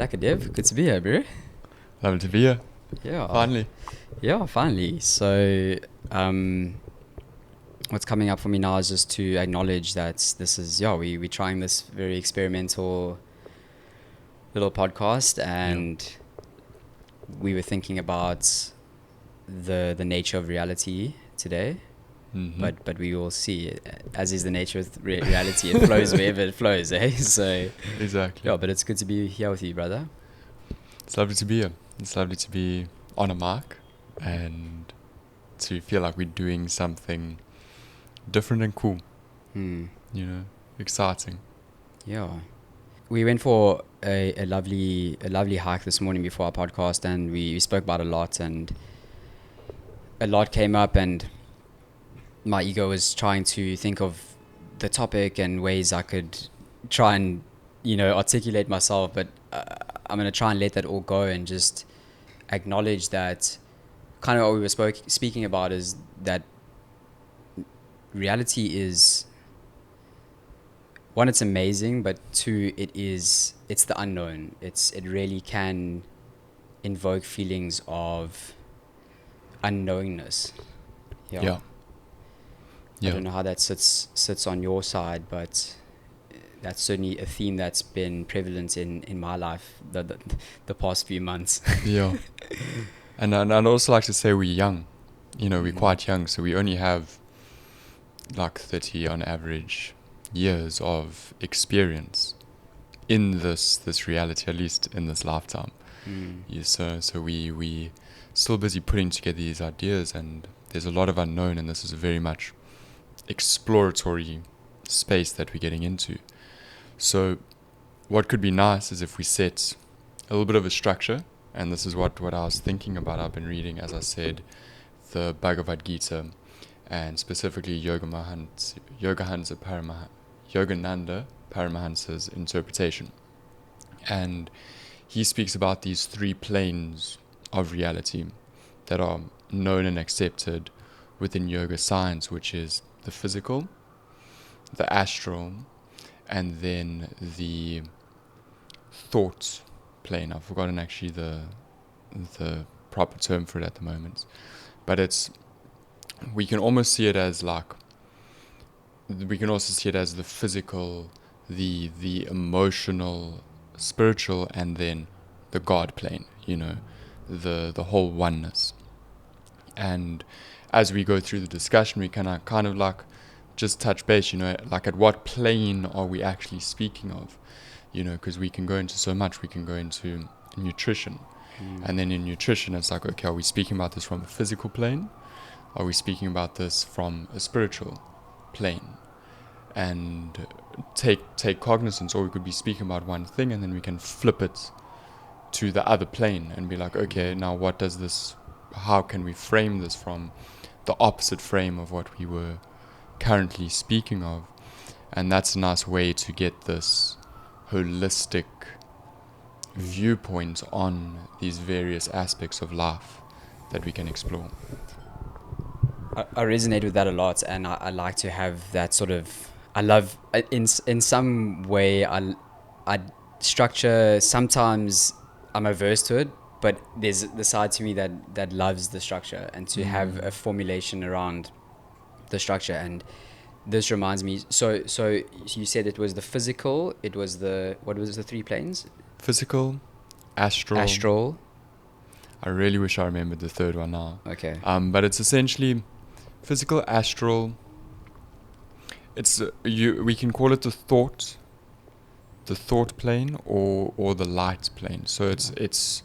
Lekker Dev, good to be here, bro. Lovely to be here. Yeah. Finally. Yeah, finally. So, what's coming up for me now is just to acknowledge that this is, we're trying this very experimental little podcast, and we were thinking about the nature of reality today. Mm-hmm. But we will see, as is the nature of reality, it flows wherever it flows, eh? So, Exactly. yeah, but it's good to be here with you, brother. It's lovely to be here. It's lovely to be on a mic and to feel like we're doing something different and cool. Exciting. Yeah. We went for a lovely hike this morning before our podcast, and we spoke about a lot, and a lot came up, and my ego was trying to think of the topic and ways I could try and, articulate myself, but I'm going to try and let that all go and just acknowledge that kind of what we were speaking about is that reality is, one, it's amazing, but two, it's the unknown. It really can invoke feelings of unknowingness. Yeah. I don't know how that sits on your side, but that's certainly a theme that's been prevalent in my life the past few months. Yeah. And I'd also like to say we're young. We're quite young, so we only have like 30 on average years of experience in this reality, at least in this lifetime. Yeah, so we still busy putting together these ideas, and there's a lot of unknown, and this is a very much exploratory space that we're getting into. So what could be nice is if we set a little bit of a structure, and this is what I was thinking about. I've been reading, as I said, the Bhagavad Gita, and specifically Yogananda Paramahansa's interpretation. And he speaks about these three planes of reality that are known and accepted within yoga science, which is the physical, the astral, and then the thought plane. I've forgotten actually the proper term for it at the moment, but we can almost see it as we can also see it as the physical, the emotional, spiritual, and then the God plane, the whole oneness. And as we go through the discussion, we can kind of like just touch base, like at what plane are we actually speaking of, because we can go into so much. We can go into nutrition, and then in nutrition it's like, okay, are we speaking about this from a physical plane? Are we speaking about this from a spiritual plane? And take cognizance, or we could be speaking about one thing and then we can flip it to the other plane and be like, okay, now how can we frame this from the opposite frame of what we were currently speaking of? And that's a nice way to get this holistic viewpoint on these various aspects of life that we can explore. I resonate with that a lot, and I like to have that sort of, I love, in some way, I structure. Sometimes I'm averse to it, but there's the side to me that loves the structure, and to have a formulation around the structure. And this reminds me, so you said it was the physical, it was what was the three planes? Physical, astral. I really wish I remembered the third one now. Okay. But it's essentially physical, astral. It's we can call it the thought plane, or the light plane. So it's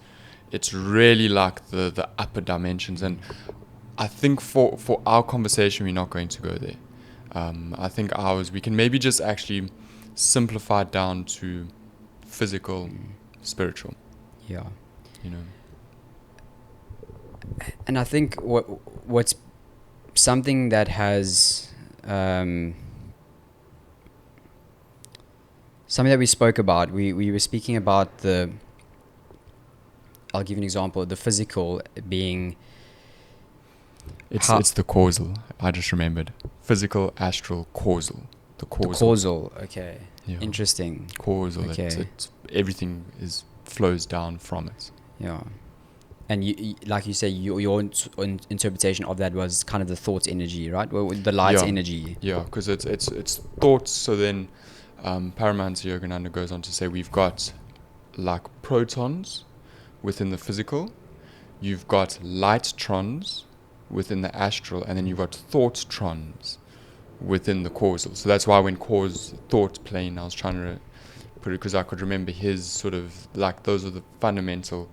really like the upper dimensions. And I think for our conversation, we're not going to go there. I think we can maybe just actually simplify it down to physical, spiritual. Yeah. And I think what's something that has something that we spoke about, we were speaking about I'll give you an example, the physical being, it's the causal. I just remembered. Physical, astral, causal. The causal. The causal, okay. Yeah. Interesting. Causal. Okay. Everything is flows down from it. Yeah. And like you say, your interpretation of that was kind of the thought energy, right? Well, the light energy. Yeah, because it's thoughts. So then Paramahansa Yogananda goes on to say we've got like protons within the physical, you've got lightrons within the astral, and then you've got thoughttrons within the causal. So that's why when thought plane, I was trying to put it because I could remember his sort of like those are the fundamental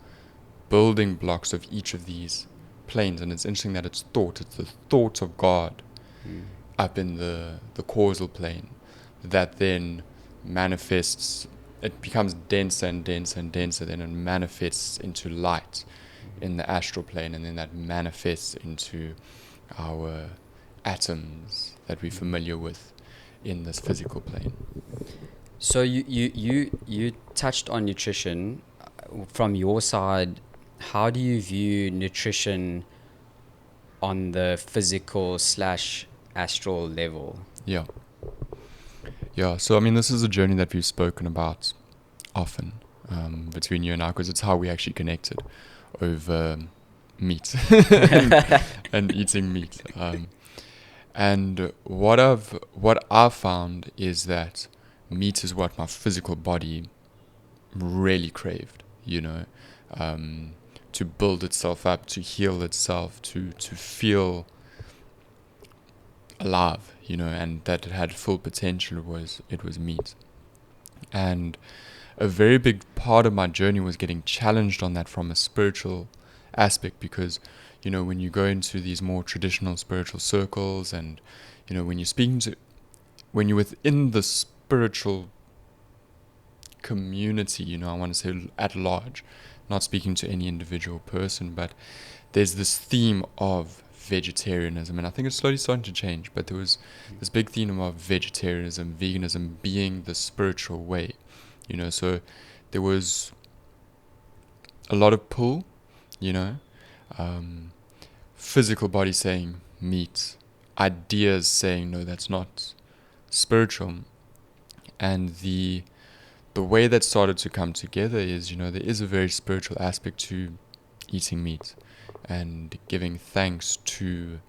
building blocks of each of these planes. And it's interesting that it's the thought of God up in the causal plane that then manifests, it becomes denser and denser and denser, then it manifests into light in the astral plane, and then that manifests into our atoms that we're familiar with in this physical plane. So you touched on nutrition. From your side, how do you view nutrition on the physical / astral level? Yeah. So I mean, this is a journey that we've spoken about often between you and I, because it's how we actually connected over meat and eating meat. And what I've found is that meat is what my physical body really craved, to build itself up, to heal itself, to feel alive, and that it had full potential. It was meat. And a very big part of my journey was getting challenged on that from a spiritual aspect, because when you go into these more traditional spiritual circles, and when you're within the spiritual community, I want to say at large, not speaking to any individual person, but there's this theme of vegetarianism, and I think it's slowly starting to change, but there was this big theme of vegetarianism, veganism being the spiritual way, so there was a lot of pull, physical body saying meat, ideas saying no, that's not spiritual. And the way that started to come together is, there is a very spiritual aspect to eating meat and giving thanks to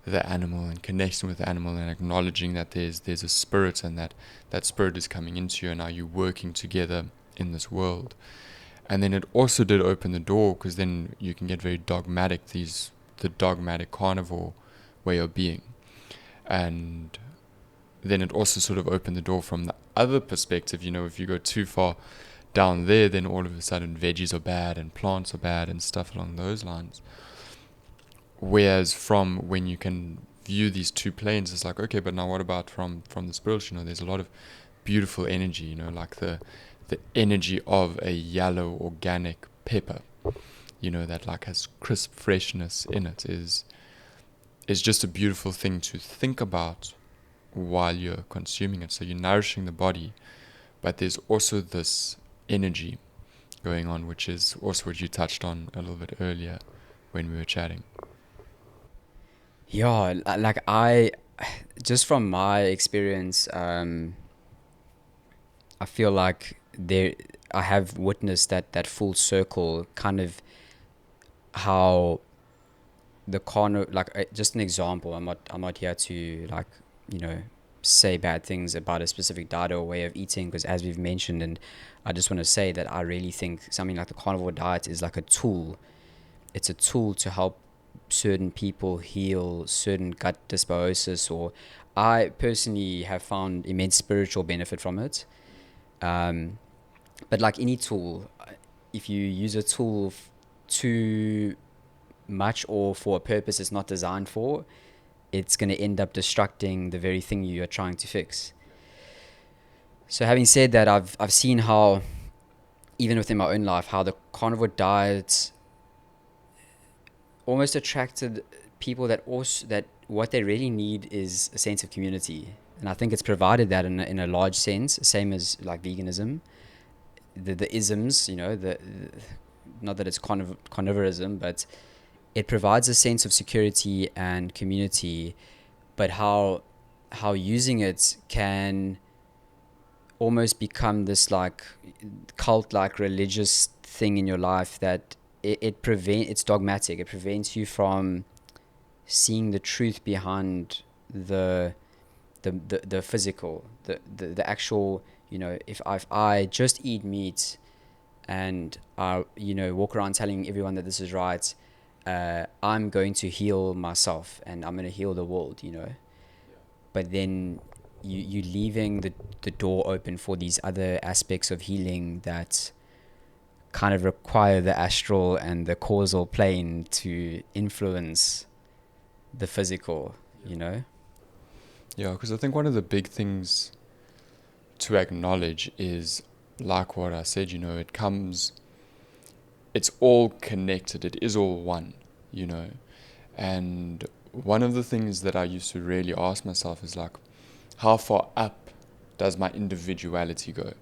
the animal and connecting with the animal and acknowledging that there's a spirit, and that spirit is coming into you, and are you working together in this world. And then it also did open the door, because then you can get very dogmatic, the dogmatic carnivore way of being. And then it also sort of opened the door from the other perspective, if you go too far down there, then all of a sudden veggies are bad and plants are bad and stuff along those lines. Whereas from when you can view these two planes, it's like, okay, but now what about from the spiritual? There's a lot of beautiful energy, like the energy of a yellow organic pepper, that like has crisp freshness in it, is just a beautiful thing to think about while you're consuming it. So you're nourishing the body, but there's also this energy going on, which is also what you touched on a little bit earlier when we were chatting. Yeah, like just from my experience, I feel like I have witnessed that full circle, kind of how the just an example. I'm not here to say bad things about a specific diet or way of eating, because as we've mentioned, and I just want to say that I really think something like the carnivore diet is like a tool. It's a tool to help certain people heal certain gut dysbiosis, or I personally have found immense spiritual benefit from it. But like any tool, if you use a tool too much or for a purpose it's not designed for, it's going to end up destructing the very thing you are trying to fix. So having said that, I've seen how, even within my own life, how the carnivore diet almost attracted people that what they really need is a sense of community. And I think it's provided that in a large sense, same as like veganism. The isms, not that it's carnivorism, but it provides a sense of security and community, but how using it can almost become this like cult, like religious thing in your life that it's dogmatic. It prevents you from seeing the truth behind the physical, the actual, if I just eat meat and I walk around telling everyone that this is right, I'm going to heal myself and I'm going to heal the world. But then you leaving the door open for these other aspects of healing that kind of require the astral and the causal plane to influence the physical. Yeah, because I think one of the big things to acknowledge is, like what I said, it's all connected, it is all one. And one of the things that I used to really ask myself is like, how far up does my individuality go?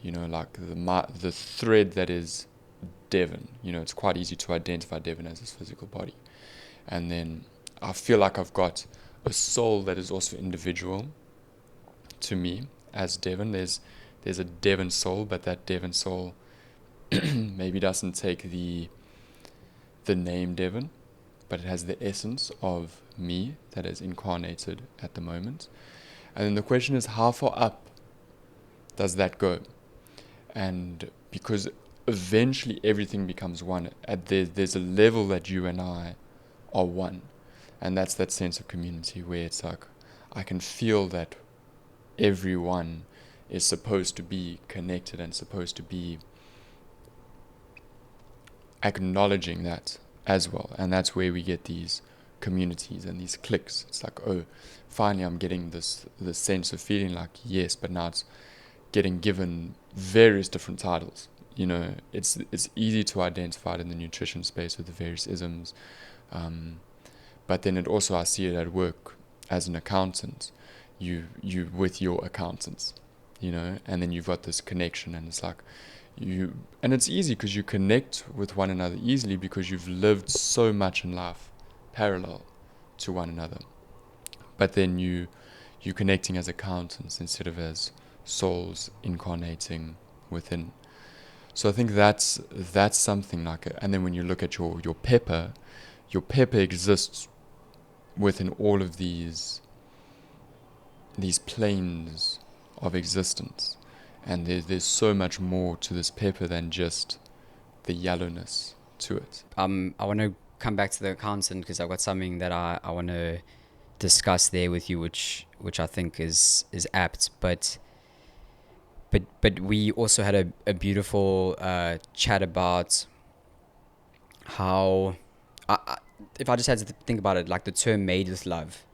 Like the thread that is Devon. It's quite easy to identify Devon as his physical body. And then I feel like I've got a soul that is also individual to me as Devon. There's a Devon soul, but that Devon soul maybe doesn't take the name Devon, but it has the essence of me that is incarnated at the moment. And then the question is, how far up does that go? And because eventually everything becomes one, there's a level that you and I are one. And that's that sense of community where it's like, I can feel that everyone is supposed to be connected and supposed to be acknowledging that as well. And that's where we get these communities and these cliques. It's like, oh, finally I'm getting this sense of feeling like, yes, but now it's getting given various different titles. It's easy to identify it in the nutrition space with the various isms. But then it also, I see it at work as an accountant. You with your accountants, and then you've got this connection, and it's like and it's easy because you connect with one another easily because you've lived so much in life parallel to one another. But then you're connecting as accountants instead of as souls incarnating within. So I think that's something like it. And then when you look at your pepper exists within all of these planes of existence, and there's so much more to this pepper than just the yellowness to it. I want to come back to the accountant because I've got something that I want to discuss there with you, which I think is apt, but we also had a beautiful chat about how, if I just had to think about it, like the term "made with love."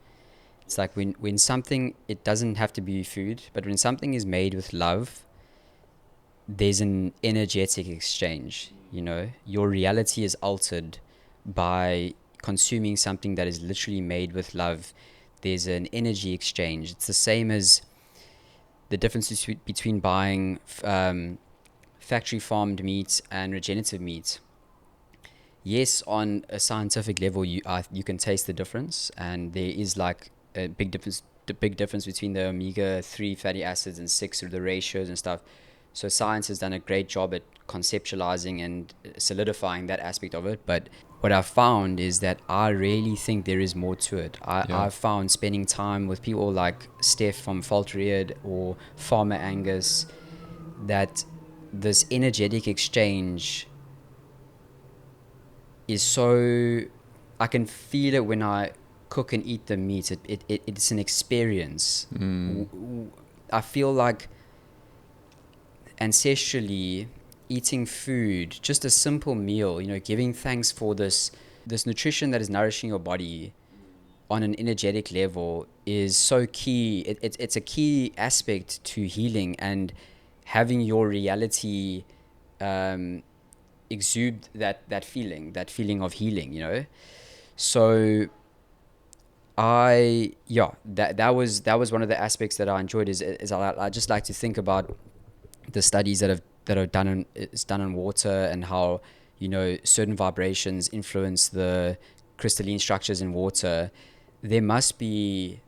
It's like when something, it doesn't have to be food, but when something is made with love, there's an energetic exchange. Your reality is altered by consuming something that is literally made with love. There's an energy exchange. It's the same as the difference between buying factory farmed meat and regenerative meat. Yes, on a scientific level, you can taste the difference, and there is like a big difference. The big difference between the omega-3 fatty acids and 6, or the ratios and stuff. So science has done a great job at conceptualizing and solidifying that aspect of it. But what I've found is that I really think there is more to it. I've found spending time with people like Steph from Faltered or Farmer Angus, that this energetic exchange is so, I can feel it when I cook and eat the meat. It's an experience. I feel like ancestrally eating food, just a simple meal, giving thanks for this nutrition that is nourishing your body on an energetic level is so key. It's a key aspect to healing and having your reality exude that feeling of healing. So that was one of the aspects that I enjoyed. Is I just like to think about the studies that are done on water, and how certain vibrations influence the crystalline structures in water. There must be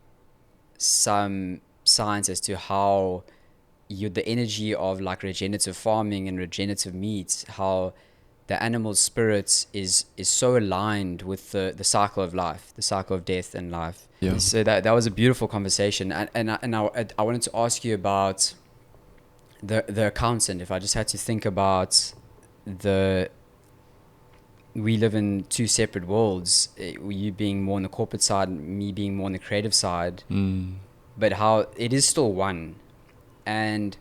some science as to how the energy of like regenerative farming and regenerative meat, how the animal spirit is so aligned with the cycle of life, the cycle of death and life. Yeah. So that was a beautiful conversation, I wanted to ask you about the accountant. If I just had to think about we live in two separate worlds, you being more on the corporate side, me being more on the creative side, but how it is still one. And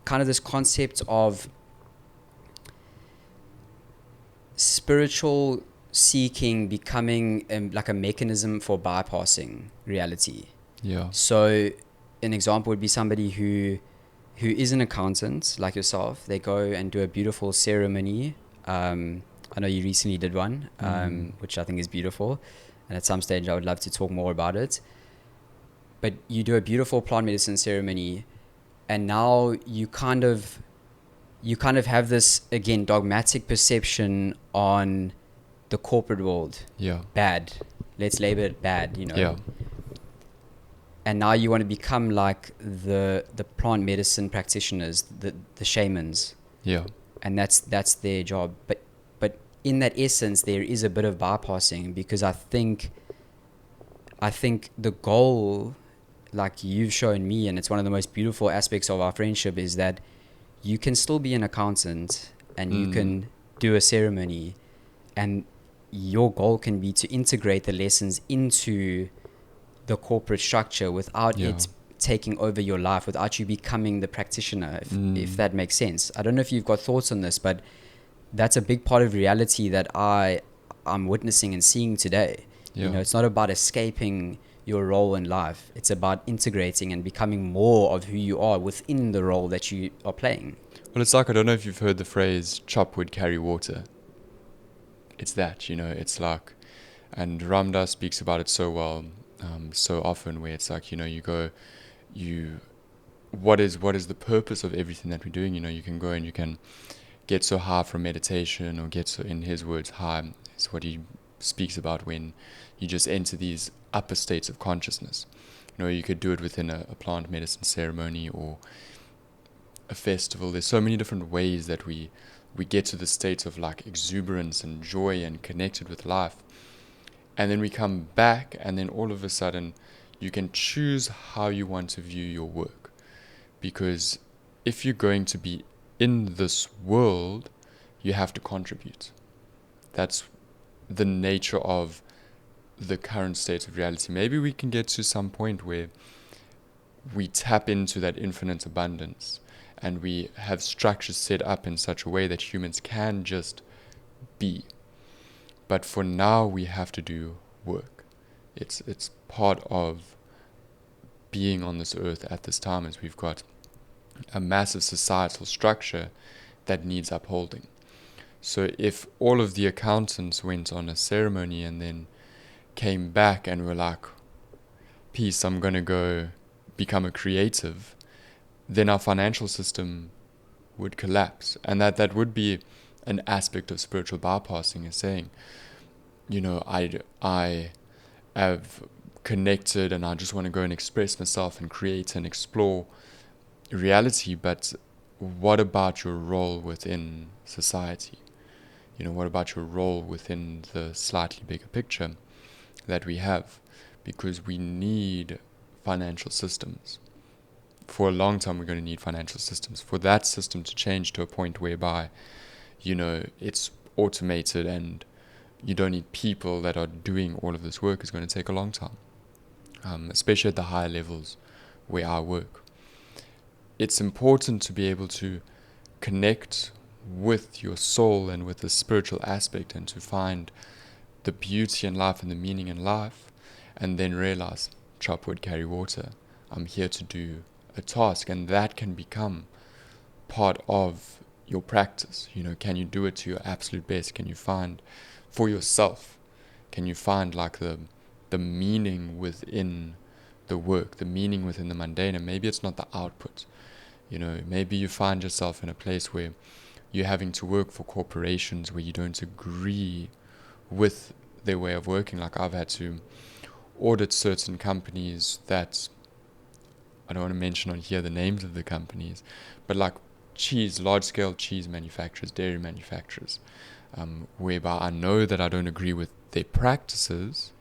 kind of this concept of spiritual seeking becoming like a mechanism for bypassing reality. Yeah. So an example would be somebody who is an accountant like yourself. They go and do a beautiful ceremony. I know you recently did one, which I think is beautiful, and at some stage I would love to talk more about it. But you do a beautiful plant medicine ceremony, and now you kind of have this, again, dogmatic perception on the corporate world. Yeah. Bad. Let's label it bad, Yeah. And now you want to become like the plant medicine practitioners, the shamans. Yeah. And that's their job. But in that essence, there is a bit of bypassing, because I think the goal, like you've shown me, and it's one of the most beautiful aspects of our friendship, is that you can still be an accountant and you can do a ceremony, and your goal can be to integrate the lessons into the corporate structure without it taking over your life, without you becoming the practitioner, if that makes sense. I don't know if you've got thoughts on this, but that's a big part of reality that I'm witnessing and seeing today. Yeah. It's not about escaping your role in life. It's about integrating and becoming more of who you are within the role that you are playing. Well, it's like, I don't know if you've heard the phrase, chop wood, carry water. It's that, it's like, and Ramdas speaks about it so well, so often, where it's like, what is the purpose of everything that we're doing? You can go and you can get so high from meditation, or get so, in his words, high is what he speaks about, when you just enter these upper states of consciousness. You could do it within a plant medicine ceremony or a festival. There's so many different ways that we get to the states of like exuberance and joy and connected with life. And then we come back, and then all of a sudden you can choose how you want to view your work. Because if you're going to be in this world, you have to contribute. That's the nature of the current state of reality. Maybe we can get to some point where we tap into that infinite abundance, and we have structures set up in such a way that humans can just be. But for now, we have to do work. It's part of being on this earth at this time, as we've got a massive societal structure that needs upholding. So if all of the accountants went on a ceremony and then came back and were like, peace, I'm going to go become a creative, then our financial system would collapse. And that would be an aspect of spiritual bypassing, is saying, I have connected and I just want to go and express myself and create and explore reality, but what about your role within society? What about your role within the slightly bigger picture that we have? Because we need financial systems. For a long time, we're going to need financial systems. For that system to change to a point whereby, it's automated and you don't need people that are doing all of this work, is going to take a long time. Especially at the higher levels where I work. It's important to be able to connect with your soul and with the spiritual aspect, and to find the beauty in life and the meaning in life, and then realize, chop wood, carry water. I'm here to do a task, and that can become part of your practice. Can you do it to your absolute best? Can you find for yourself? Can you find like the meaning within the work, the meaning within the mundane? And maybe it's not the output. Maybe you find yourself in a place where you're having to work for corporations where you don't agree with their way of working. Like I've had to audit certain companies that I don't want to mention on here the names of the companies, but like large-scale cheese manufacturers, dairy manufacturers, whereby I know that I don't agree with their practices,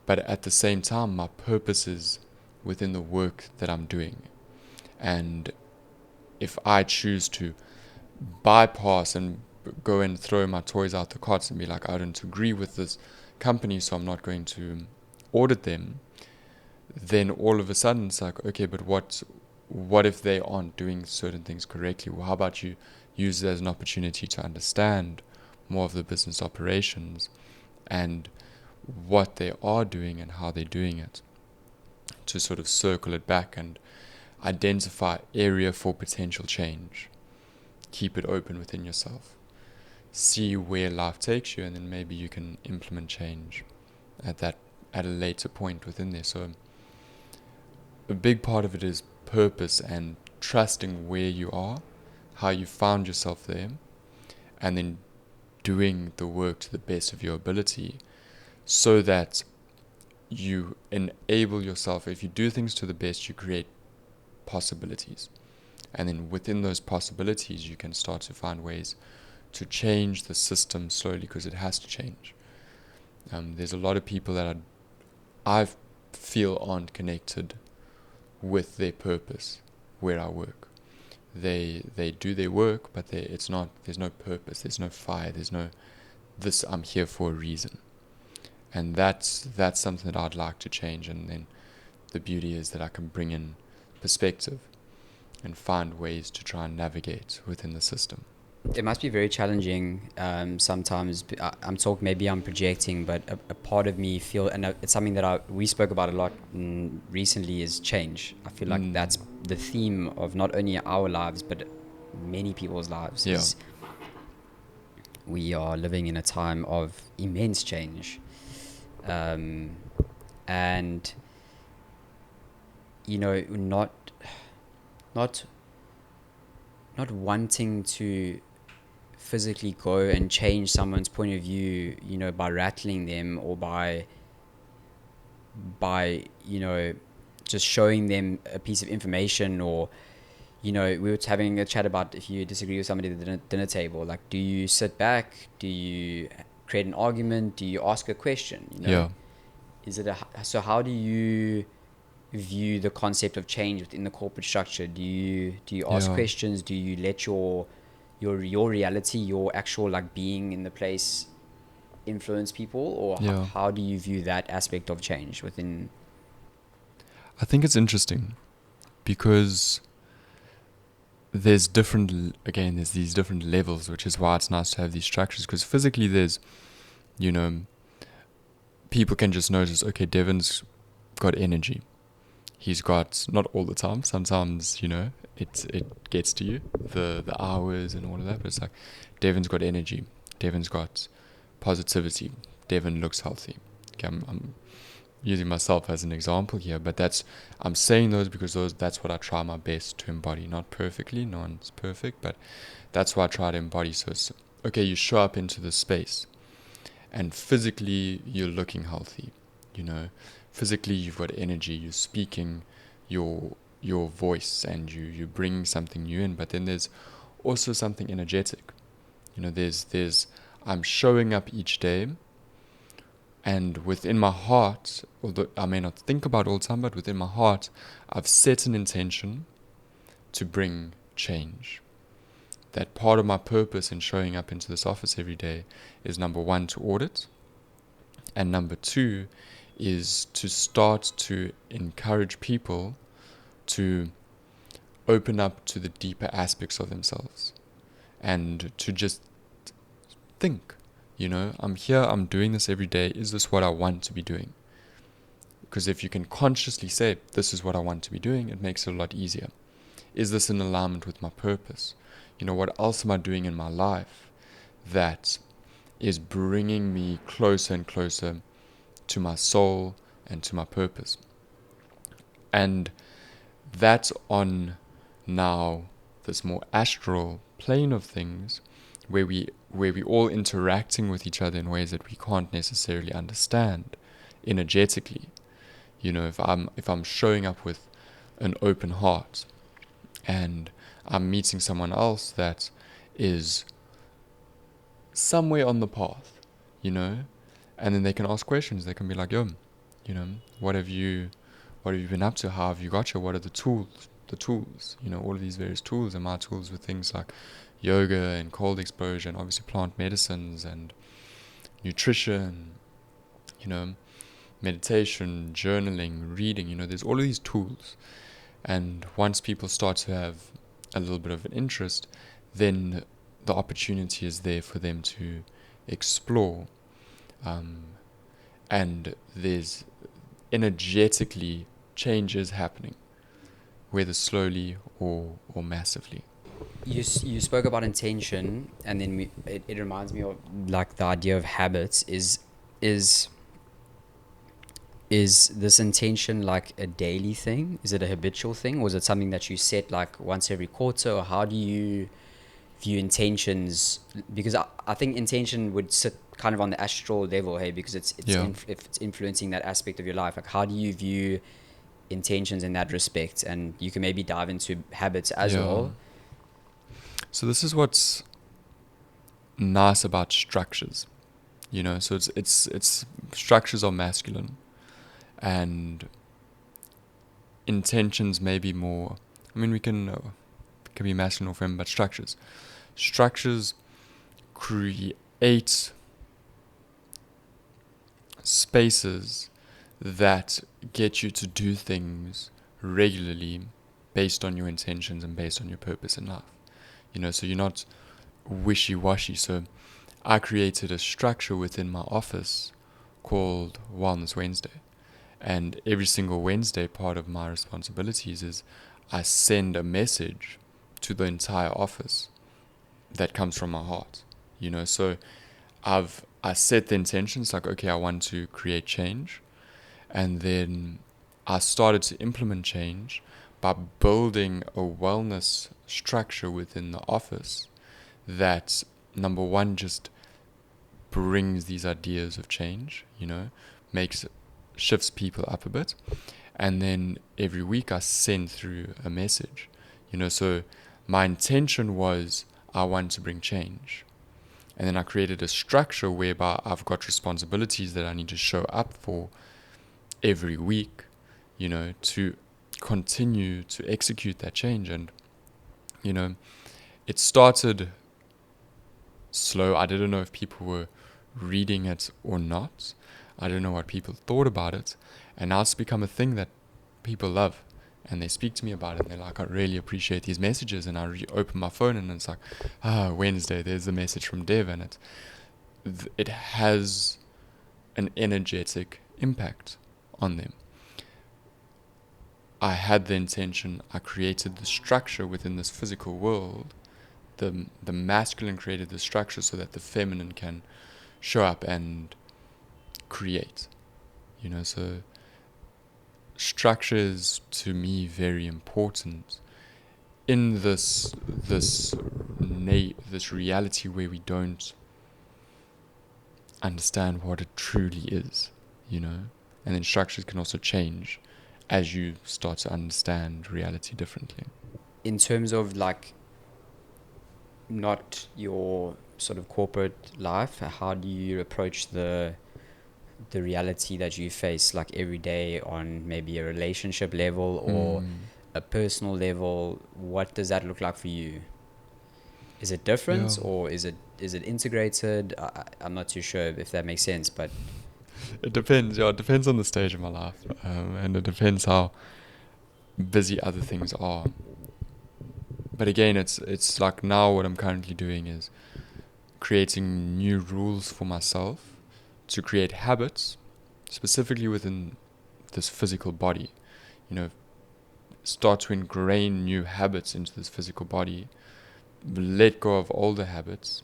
but at the same time, my purpose is within the work that I'm doing. And if I choose to bypass and go and throw my toys out the cots and be like, I don't agree with this company, so I'm not going to audit them, then all of a sudden it's like, okay, but what if they aren't doing certain things correctly? Well, how about you use it as an opportunity to understand more of the business operations and what they are doing and how they're doing it, to sort of circle it back and identify area for potential change. Keep it open within yourself. See where life takes you, and then maybe you can implement change at a later point within there. So a big part of it is purpose and trusting where you are, how you found yourself there, and then doing the work to the best of your ability so that you enable yourself. If you do things to the best, you create possibilities. And then within those possibilities, you can start to find ways to change the system slowly, because it has to change. There's a lot of people that I feel aren't connected with their purpose where I work. They do their work, but there's no purpose, there's no fire, there's no this, I'm here for a reason. And that's something that I'd like to change. And then the beauty is that I can bring in perspective and find ways to try and navigate within the system. It must be very challenging sometimes. Maybe I'm projecting, but a part of me it's something that we spoke about a lot recently, is change. I feel like that's the theme of not only our lives, but many people's lives. Yeah. We are living in a time of immense change. And, not wanting to physically go and change someone's point of view, by rattling them, or by just showing them a piece of information, or, we were having a chat about if you disagree with somebody at the dinner table, like, do you sit back? Do you create an argument? Do you ask a question? Yeah. So how do you view the concept of change within the corporate structure? Do you ask questions? Do you let your reality, your actual being in the place, influence people, or how do you view that aspect of change within? I think it's interesting because there's these different levels, which is why it's nice to have these structures, because physically there's, people can just notice, okay, Devon's got energy. He's got, not all the time, sometimes, it gets to you, the hours and all of that, but it's like, Devon's got energy, Devon's got positivity, Devon looks healthy. Okay, I'm using myself as an example here, but I'm saying those because that's what I try my best to embody. Not perfectly, no one's perfect, but that's what I try to embody. So it's, okay, you show up into this space, and physically you're looking healthy, physically you've got energy, you're speaking your voice, and you bring something new in. But then there's also something energetic, there's I'm showing up each day, and within my heart, although I may not think about it all the time, but within my heart, I've set an intention to bring change. That part of my purpose in showing up into this office every day is, number one, to audit, and number two is to start to encourage people to open up to the deeper aspects of themselves, and to just think, I'm here, I'm doing this every day. Is this what I want to be doing? Because if you can consciously say, this is what I want to be doing, it makes it a lot easier. Is this in alignment with my purpose? What else am I doing in my life that is bringing me closer and closer to my soul and to my purpose? And that's on now this more astral plane of things, where we all interacting with each other in ways that we can't necessarily understand energetically. If I'm showing up with an open heart, and I'm meeting someone else that is somewhere on the path, you know, and then they can ask questions. They can be like, yo, you know, what have you been up to? How have you got here? What are the tools, you know, all of these various tools. And my tools with things like yoga and cold exposure and obviously plant medicines and nutrition, you know, meditation, journaling, reading, you know, there's all of these tools. And once people start to have a little bit of an interest, then the opportunity is there for them to explore. And there's energetically changes happening, whether slowly or massively. You spoke about intention, and then it reminds me of like the idea of habits. Is this intention like a daily thing? Is it a habitual thing, or is it something that you set like once every quarter? Or how do you view intentions? Because I think intention would sit kind of on the astral level, hey, because if it's influencing that aspect of your life. Like, how do you view intentions in that respect? And you can maybe dive into habits as well. So this is what's nice about structures, you know. So it's structures are masculine, and intentions may be more. I mean, we can be masculine or feminine, but structures create spaces that get you to do things regularly based on your intentions and based on your purpose in life. You know, so you're not wishy-washy. So I created a structure within my office called Wellness Wednesday. And every single Wednesday, part of my responsibilities is I send a message to the entire office that comes from my heart. You know, so I set the intentions like, okay, I want to create change. And then I started to implement change by building a wellness structure within the office that, number one, just brings these ideas of change, you know, shifts people up a bit. And then every week I send through a message, you know. So my intention was I want to bring change. And then I created a structure whereby I've got responsibilities that I need to show up for every week, you know, to continue to execute that change. And, you know, it started slow. I didn't know if people were reading it or not. I don't know what people thought about it. And now it's become a thing that people love. And they speak to me about it. And they're like, I really appreciate these messages. And I open my phone and it's like, Wednesday, there's a message from Dev. And it has an energetic impact on them. I had the intention, I created the structure within this physical world. The masculine created the structure so that the feminine can show up and create. You know, so structure is to me very important in this reality where we don't understand what it truly is, you know. And then structures can also change as you start to understand reality differently. In terms of like not your sort of corporate life, how do you approach the reality that you face like every day on maybe a relationship level or a personal level? What does that look like for you? Is it different or is it integrated? I'm not too sure if that makes sense, but it depends. It depends on the stage of my life, and it depends how busy other things are. But again, it's like now what I'm currently doing is creating new rules for myself to create habits specifically within this physical body. You know, start to ingrain new habits into this physical body, let go of older habits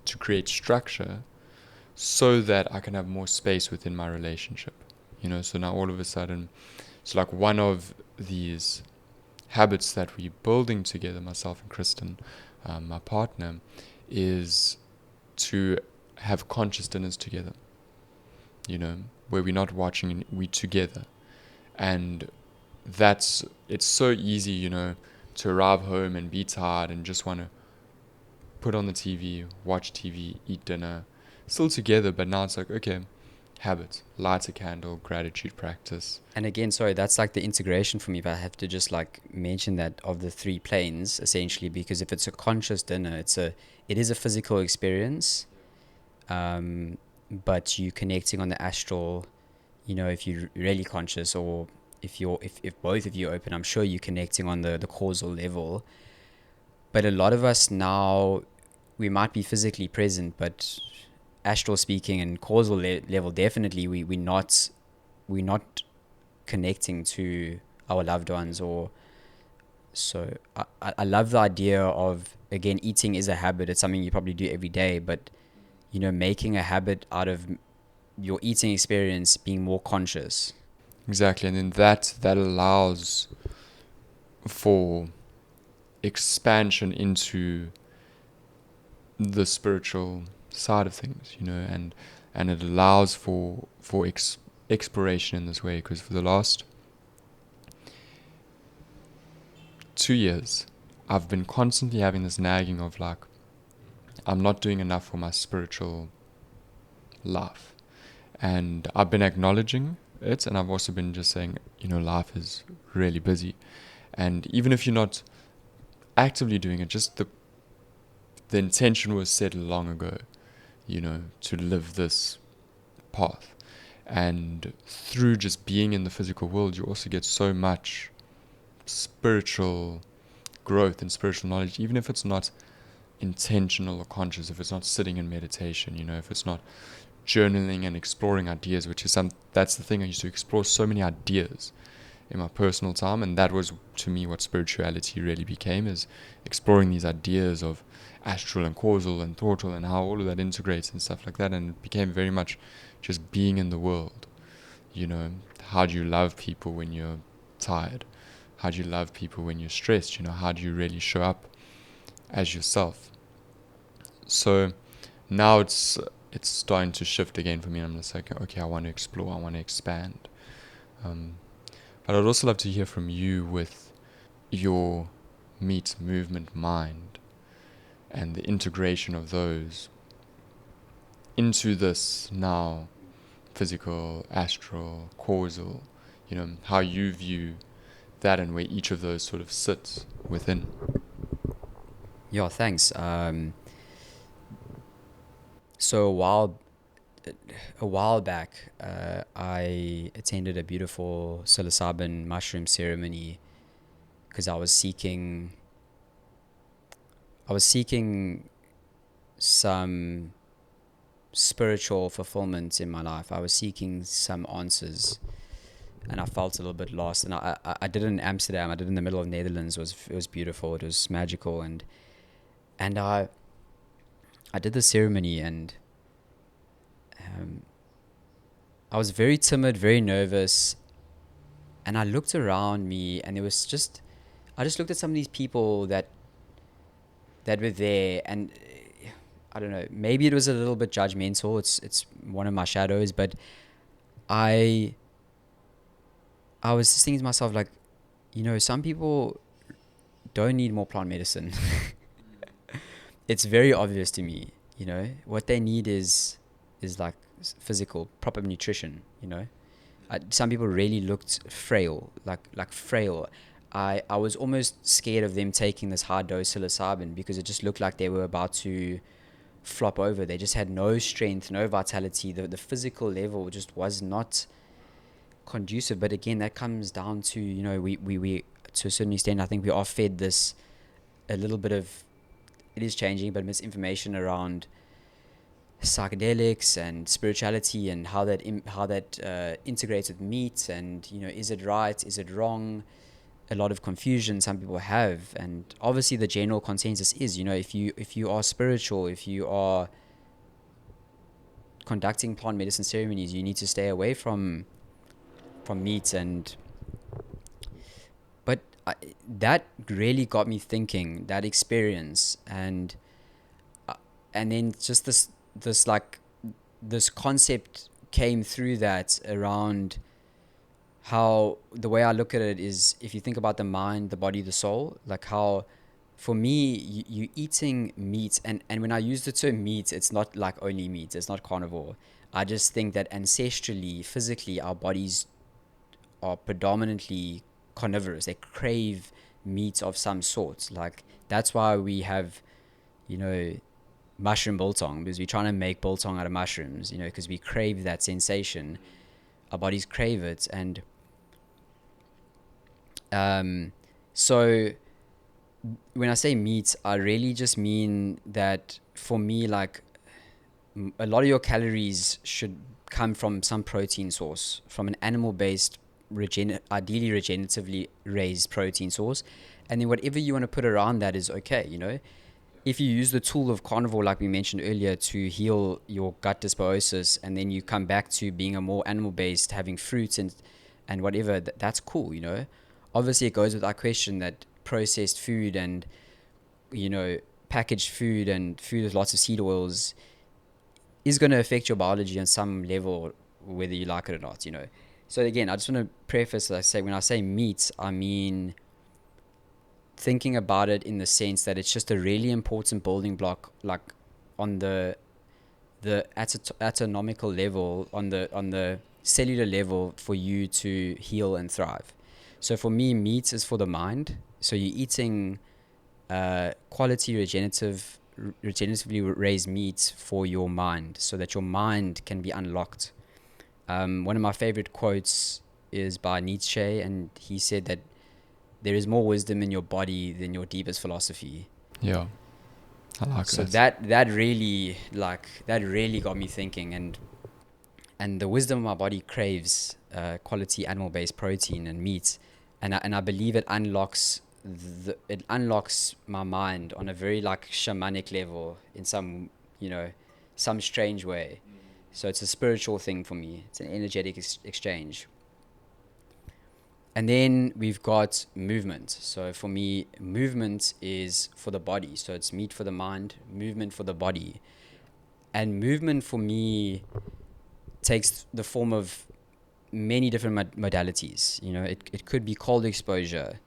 to create structure so that I can have more space within my relationship. You know, so now all of a sudden, it's like one of these habits that we're building together, myself and Kristen, my partner, is to have conscious dinners together, you know, where we're not watching, we're together. And it's so easy, you know, to arrive home and be tired and just want to put on the TV, watch TV, eat dinner, still together. But now it's like, okay, habits, light a candle, gratitude practice. And again, sorry, that's like the integration for me, but I have to just like mention that of the three planes essentially, because if it's a conscious dinner, it is a physical experience, but you connecting on the astral, you know, if you're really conscious, or if both of you open, I'm sure you're connecting on the causal level. But a lot of us now, we might be physically present, but astral speaking and causal level, definitely we're not connecting to our loved ones. Or so I love the idea of, again, eating is a habit. It's something you probably do every day, but you know, making a habit out of your eating experience being more conscious. Exactly, and then that allows for expansion into the spiritual side of things, you know, and it allows for exploration in this way. Because for the last 2 years, I've been constantly having this nagging of like, I'm not doing enough for my spiritual life, and I've been acknowledging it, and I've also been just saying, you know, life is really busy, and even if you're not actively doing it, just the intention was set long ago, you know, to live this path. And through just being in the physical world, you also get so much spiritual growth and spiritual knowledge, even if it's not intentional or conscious, if it's not sitting in meditation, you know, if it's not journaling and exploring ideas, which is that's the thing. I used to explore so many ideas in my personal time, and that was to me what spirituality really became, is exploring these ideas of astral and causal and thoughtal and how all of that integrates and stuff like that. And it became very much just being in the world, you know. How do you love people when you're tired? How do you love people when you're stressed? You know, how do you really show up as yourself? So now it's starting to shift again for me. I'm just like, okay, I want to explore, I want to expand. But I'd also love to hear from you with your meat, movement, mind, and the integration of those into this now physical, astral, causal, you know, how you view that and where each of those sort of sits within. Yeah, thanks. So a while back, I attended a beautiful psilocybin mushroom ceremony because I was seeking some spiritual fulfillment in my life. I was seeking some answers, and I felt a little bit lost. And I did it in Amsterdam. I did it in the middle of Netherlands. It was beautiful. It was magical, and I did the ceremony, and I was very timid, very nervous, and I looked around me, and I just looked at some of these people that were there, and I don't know, maybe it was a little bit judgmental. It's one of my shadows, but I I was just thinking to myself, like, you know, some people don't need more plant medicine. It's very obvious to me, you know, what they need is like physical, proper nutrition, you know. Some people really looked frail, like frail. I was almost scared of them taking this high dose psilocybin because it just looked like they were about to flop over. They just had no strength, no vitality. The physical level just was not conducive. But again, that comes down to, you know, we to a certain extent, I think we are fed this a little bit of, it is changing, but misinformation around psychedelics and spirituality and how that integrates with meat, and, you know, is it right, is it wrong? A lot of confusion some people have, and obviously the general consensus is, you know, if you are spiritual, if you are conducting plant medicine ceremonies, you need to stay away from meat. And but that really got me thinking, that experience, and then just this concept came through that around how the way I look at it is, if you think about the mind, the body, the soul, like how for me you eating meat, and when I use the term meat, it's not like only meat, it's not carnivore. I just think that ancestrally, physically, our bodies are predominantly carnivorous. They crave meat of some sort. Like that's why we have, you know, mushroom biltong, because we're trying to make biltong out of mushrooms, you know, because we crave that sensation. Our bodies crave it. And so when I say meat, I really just mean that for me, like a lot of your calories should come from some protein source, from an animal-based, ideally regeneratively raised protein source, and then whatever you want to put around that is okay. You know, if you use the tool of carnivore, like we mentioned earlier, to heal your gut dysbiosis, and then you come back to being a more animal-based, having fruits and whatever, that's cool. You know, obviously it goes without question that processed food and, you know, packaged food and food with lots of seed oils is going to affect your biology on some level, whether you like it or not, you know. So again, I just want to preface, I say, when I say meat, I mean thinking about it in the sense that it's just a really important building block, like on the atomical level, on the cellular level, for you to heal and thrive. So for me, meat is for the mind. So you're eating quality regeneratively raised meat for your mind, so that your mind can be unlocked. One of my favorite quotes is by Nietzsche, and he said that there is more wisdom in your body than your deepest philosophy. Yeah, I like So that. that really got me thinking, and the wisdom of my body craves quality animal-based protein and meat, and I believe it unlocks my mind on a very like shamanic level, in some, you know, some strange way. So it's a spiritual thing for me. It's an energetic exchange. And then we've got movement. So for me, movement is for the body. So it's meat for the mind, movement for the body. And movement for me takes the form of many different modalities. You know, it could be cold exposure.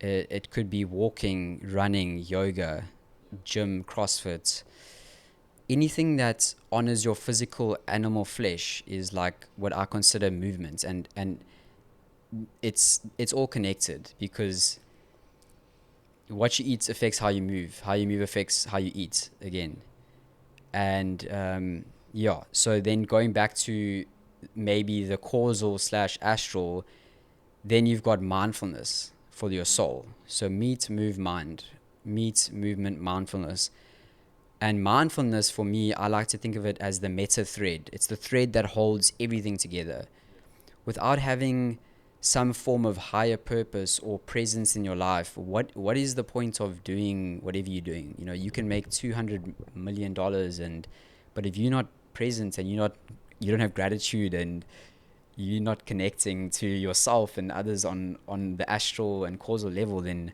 It could be walking, running, yoga, gym, CrossFit. Anything that honors your physical animal flesh is like what I consider movement. And it's all connected, because what you eat affects how you move. How you move affects how you eat again. And yeah, so then going back to maybe the causal / astral, then you've got mindfulness for your soul. So meet, move, mind. Meet, movement, mindfulness. And mindfulness, for me, I like to think of it as the meta thread. It's the thread that holds everything together. Without having some form of higher purpose or presence in your life, what is the point of doing whatever you're doing? You know, you can make $200 million, but if you're not present, and you don't have gratitude, and you're not connecting to yourself and others on the astral and causal level, then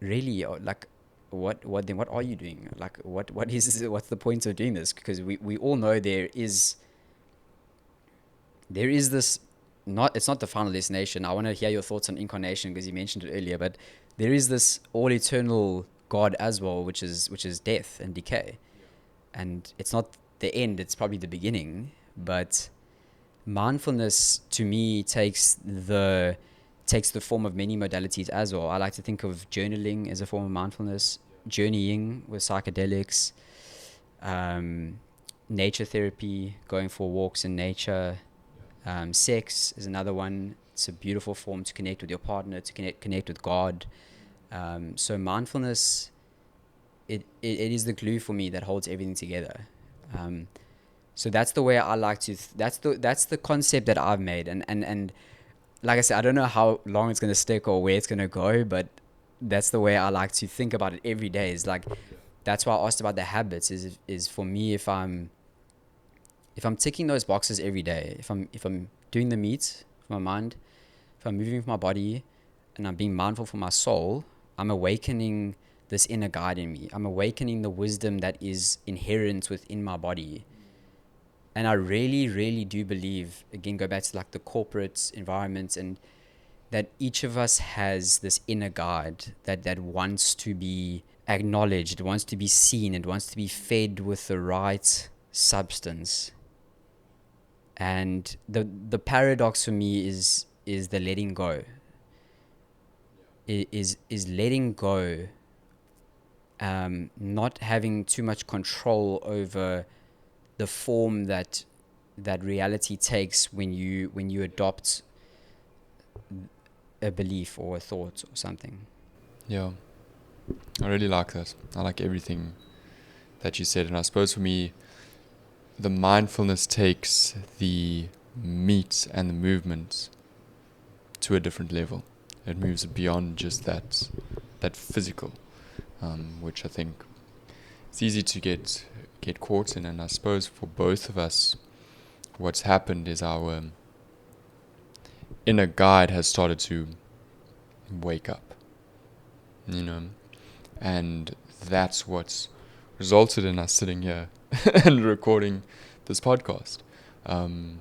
really, like, what are you doing? Like, what's the point of doing this? Because we all know there is this, not, it's not the final destination. I want to hear your thoughts on incarnation, because you mentioned it earlier, but there is this all eternal God as well, which is death and decay. And it's not the end, it's probably the beginning. But mindfulness to me takes the form of many modalities as well. I like to think of journaling as a form of mindfulness, journeying with psychedelics, nature therapy, going for walks in nature. Sex is another one. It's a beautiful form to connect with your partner, to connect with God. So mindfulness, it is the glue for me that holds everything together. So that's the way I like to. That's the concept that I've made, and like I said, I don't know how long it's gonna stick or where it's gonna go, but that's the way I like to think about it every day. Is like, that's why I asked about the habits. Is for me, if I'm ticking those boxes every day, if I'm doing the meat for my mind, if I'm moving for my body, and I'm being mindful for my soul, I'm awakening this inner guide in me. I'm awakening the wisdom that is inherent within my body. And I really, really do believe, again, go back to like the corporate environments, and that each of us has this inner guide that wants to be acknowledged, wants to be seen, it wants to be fed with the right substance. And the paradox for me is the letting go. Is letting go, not having too much control over the form that reality takes when you adopt a belief or a thought or something. Yeah, I really like that. I like everything that you said, and I suppose for me, the mindfulness takes the meat and the movement to a different level. It moves it beyond just that physical, which I think it's easy to get caught in. And I suppose for both of us, what's happened is our inner guide has started to wake up, and that's what's resulted in us sitting here and recording this podcast. And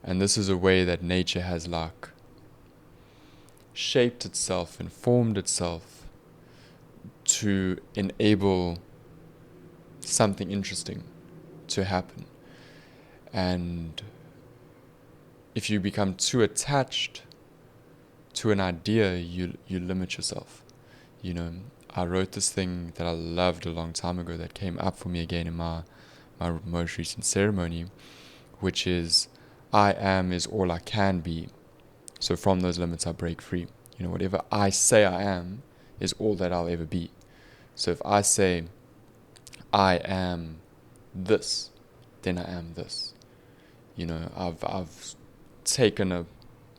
this is a way that nature has like shaped itself and formed itself to enable something interesting to happen. And if you become too attached to an idea, you limit yourself. I wrote this thing that I loved a long time ago that came up for me again in my most recent ceremony, which is, I am is all I can be. So from those limits I break free. Whatever I say I am is all that I'll ever be. So if I say I am this, then I am this. I've taken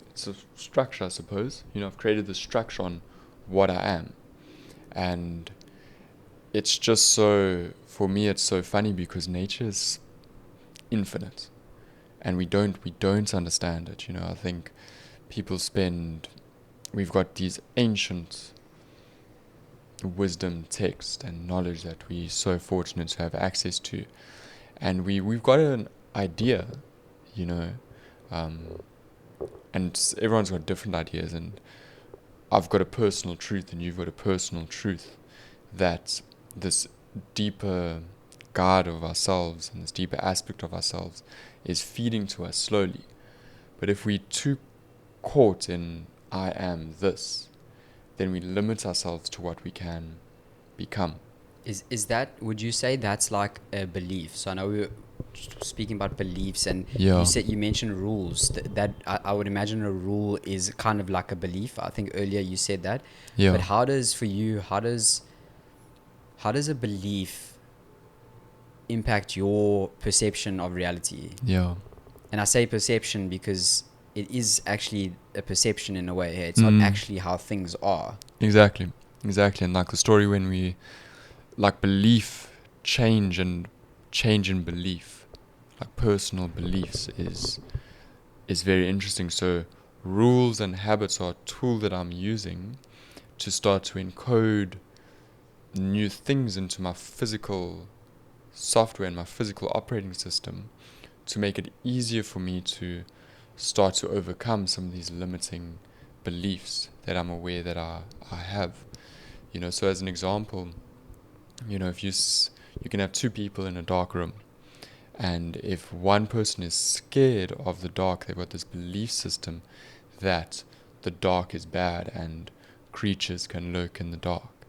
it's a structure, I suppose. I've created this structure on what I am. And it's just so, for me, it's so funny because nature is infinite. And we don't understand it. I think we've got these ancient wisdom, text, and knowledge that we're so fortunate to have access to. And we've got an idea, and everyone's got different ideas, and I've got a personal truth and you've got a personal truth, that this deeper guide of ourselves and this deeper aspect of ourselves is feeding to us slowly. But if we're too caught in I am this, then we limit ourselves to what we can become. Is that, would you say that's like a belief? So I know we were speaking about beliefs, and Yeah. you mentioned rules. That I would imagine a rule is kind of like a belief. I think earlier you said that. Yeah. But how does a belief impact your perception of reality? Yeah. And I say perception because it is actually a perception in a way. It's not actually how things are. Exactly. And like the story when we, like belief change in belief, like personal beliefs is very interesting. So rules and habits are a tool that I'm using to start to encode new things into my physical software and my physical operating system to make it easier for me to start to overcome some of these limiting beliefs that I'm aware that I have. So as an example, if you can have two people in a dark room, and if one person is scared of the dark, they've got this belief system that the dark is bad and creatures can lurk in the dark,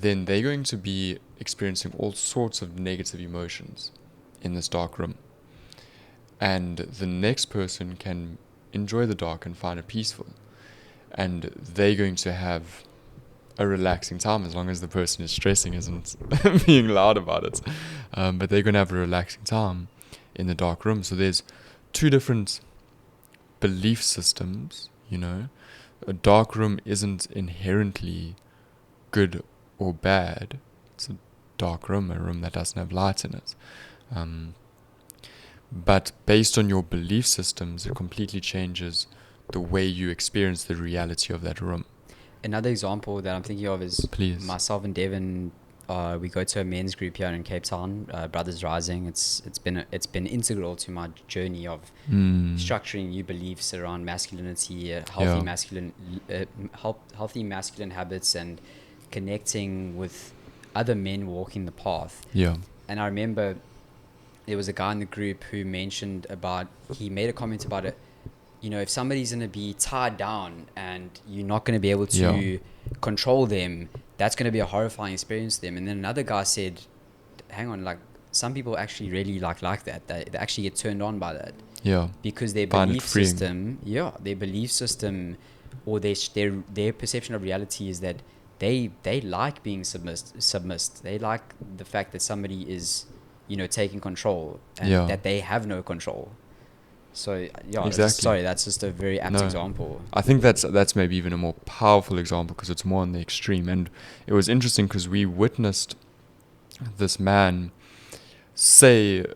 then they're going to be experiencing all sorts of negative emotions in this dark room. And the next person can enjoy the dark and find it peaceful. And they're going to have a relaxing time, as long as the person is stressing isn't being loud about it. But they're going to have a relaxing time in the dark room. So there's two different belief systems, A dark room isn't inherently good or bad. It's a dark room, a room that doesn't have light in it. But based on your belief systems, it completely changes the way you experience the reality of that room. Another example that I'm thinking of is Please. myself and Devon we go to a men's group here in Cape Town, Brothers Rising. It's been integral to my journey of structuring new beliefs around masculinity, healthy masculine habits, and connecting with other men walking the path. Yeah. And I remember there was a guy in the group who he made a comment about it. If somebody's going to be tied down and you're not going to be able to control them, that's going to be a horrifying experience to them. And then another guy said, hang on, like, some people actually really like that. They actually get turned on by that. Yeah. Because their belief system, or their perception of reality is that they like being submissed. They like the fact that somebody is, taking control, and that they have no control. So exactly. That's just a very apt example. I think that's maybe even a more powerful example because it's more on the extreme. And it was interesting because we witnessed this man say,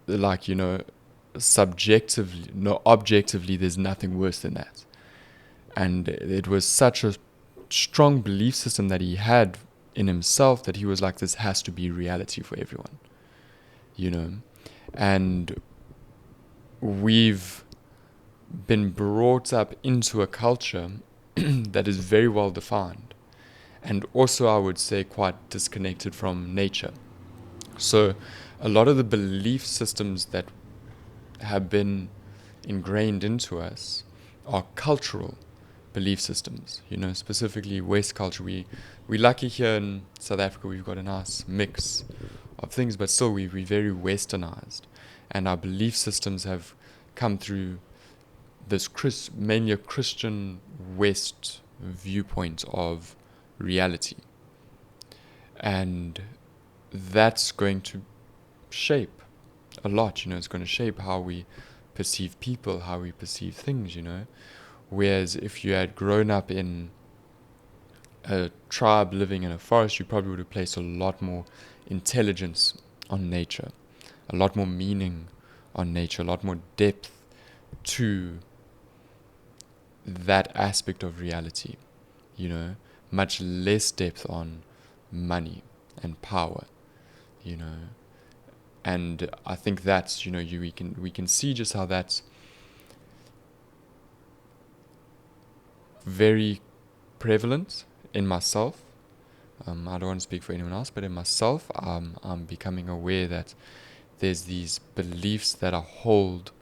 like, objectively, there's nothing worse than that. And it was such a strong belief system that he had in himself that he was like, this has to be reality for everyone, and we've been brought up into a culture that is very well defined, and also, I would say, quite disconnected from nature. So a lot of the belief systems that have been ingrained into us are cultural belief systems, specifically West culture. We're lucky here in South Africa, we've got a nice mix of things, but still we're very westernized, and our belief systems have come through this mainly a Christian West viewpoint of reality, and that's going to shape a lot. It's going to shape how we perceive people, how we perceive things, whereas if you had grown up in a tribe living in a forest, you probably would have placed a lot more intelligence on nature, a lot more meaning on nature, a lot more depth to that aspect of reality, much less depth on money and power, and I think that's, we can see just how that's very prevalent in myself. I don't want to speak for anyone else, but in myself, I'm becoming aware that there's these beliefs that I hold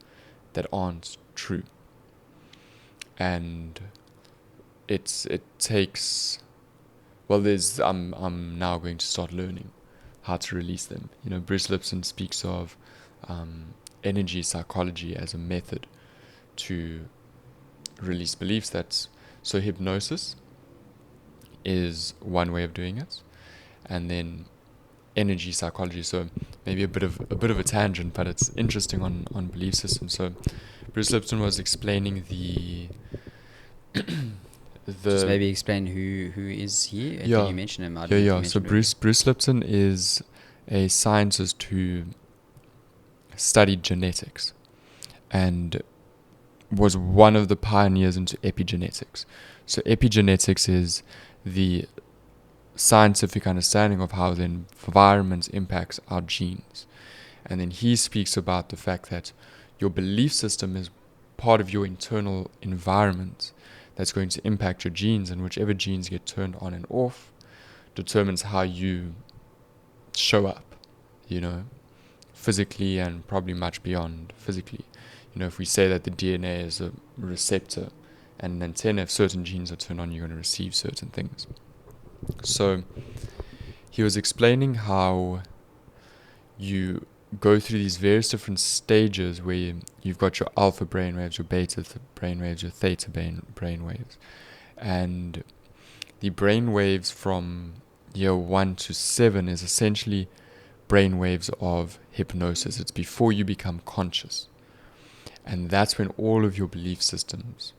that aren't true, and it takes. Well, I'm now going to start learning how to release them. Bruce Lipton speaks of energy psychology as a method to release beliefs. So hypnosis is one way of doing it, and then energy psychology. So maybe a bit of a tangent, but it's interesting on belief systems. So Bruce Lipton was explaining the just maybe explain who is he. Can you mention him? So Bruce Lipton is a scientist who studied genetics and was one of the pioneers into epigenetics. So epigenetics is the scientific understanding of how the environment impacts our genes. And then he speaks about the fact that your belief system is part of your internal environment that's going to impact your genes, and whichever genes get turned on and off determines how you show up, physically and probably much beyond physically. If we say that the DNA is a receptor and an antenna, if certain genes are turned on, you're going to receive certain things. So he was explaining how you go through these various different stages where you've got your alpha brainwaves, your beta brainwaves, your theta brainwaves. And the brainwaves from year 1 to 7 is essentially brainwaves of hypnosis. It's before you become conscious. And that's when all of your belief systems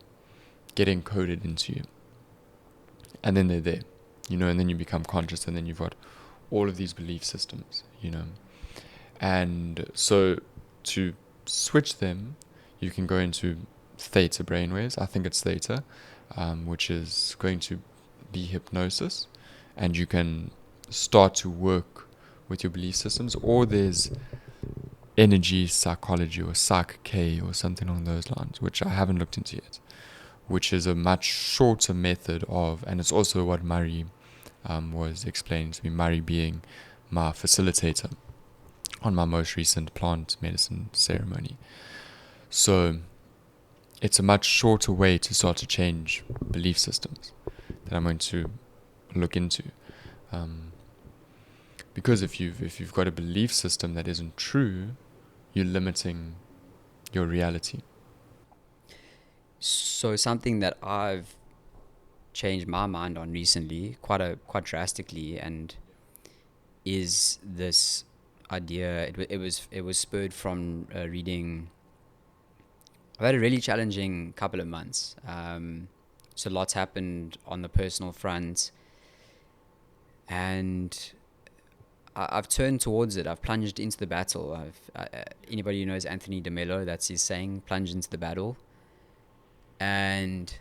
get encoded into you. And then they're there, and then you become conscious, and then you've got all of these belief systems, And so to switch them, you can go into theta brainwaves. I think it's theta, which is going to be hypnosis. And you can start to work with your belief systems, or there's energy psychology or psych K or something along those lines, which I haven't looked into yet, which is a much shorter method of, and it's also what Murray was explaining to me, Murray being my facilitator on my most recent plant medicine ceremony. So it's a much shorter way to start to change belief systems that I'm going to look into. Because if you've got a belief system that isn't true, you're limiting your reality. So something that I've changed my mind on recently, quite drastically, and is this idea. It was spurred from reading. I've had a really challenging couple of months. So lots happened on the personal front, and I've turned towards it. I've plunged into the battle. Anybody who knows Anthony DeMello, that's his saying, plunge into the battle. And